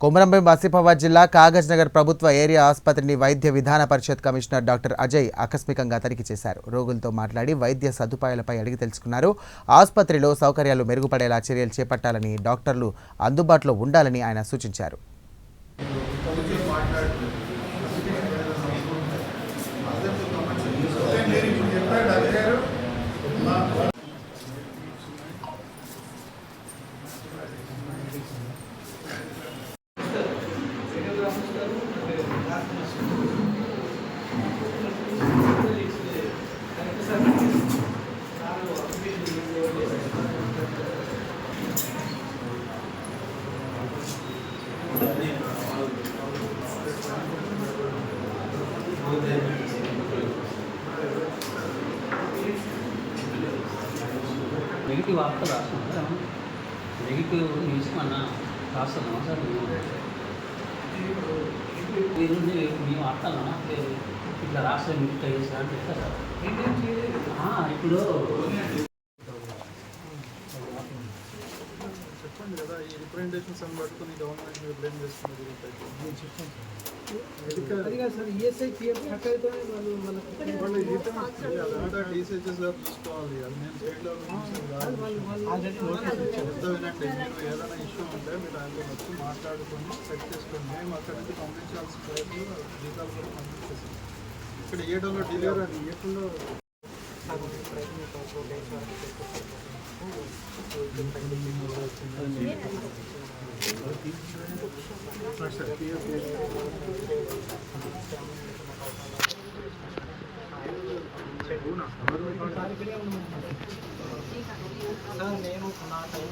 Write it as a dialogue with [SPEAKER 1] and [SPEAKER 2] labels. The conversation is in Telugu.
[SPEAKER 1] కొమరంభీం ఆసిఫాబాద్ జిల్లా కాగజ్ నగర్ ప్రభుత్వ ఏరియా ఆసుపత్రిని వైద్య విధాన పరిషత్ కమిషనర్ డాక్టర్ అజయ్ ఆకస్మికంగా తనిఖీ చేశారు. రోగులతో మాట్లాడి వైద్య సదుపాయాలపై అడిగి తెలుసుకున్నారు. ఆసుపత్రిలో సౌకర్యాలు మెరుగుపడేలా చర్యలు చేపట్టాలని, డాక్టర్లు అందుబాటులో ఉండాలని ఆయన సూచించారు.
[SPEAKER 2] నెగిటివ్ వార్తలు రాస్తున్నాం, నెగిటివ్ న్యూస్ మన రాస్తున్నాం సార్. మీరు మీ వార్తలు ఇట్లా రాస్తే మీకు చేస్తా అని చెప్తారు సార్. ఇప్పుడు
[SPEAKER 3] చెప్పండి కదా, ఈ రిప్రజెంటేషన్స్ అని పట్టుకుని గవర్నమెంట్ మీరు బ్లేమ్ చేసుకున్నది అదంతా డీసీహెచ్ఎస్ గారు చూసుకోవాలి. అది నేను స్టేట్ లెవెల్ వినండి. మీరు ఏదైనా ఇష్యూ ఉంటే మీరు ఆయనతో వచ్చి మాట్లాడుకొని సెట్ చేసుకోండి. మేము అక్కడి నుంచి పంపించాల్సిన ప్రయత్నం జీతాలు కూడా పంపించేసాం. ఇక్కడ ఏడోలో డెలివరీ అది ఏటంలో నేను నా టైం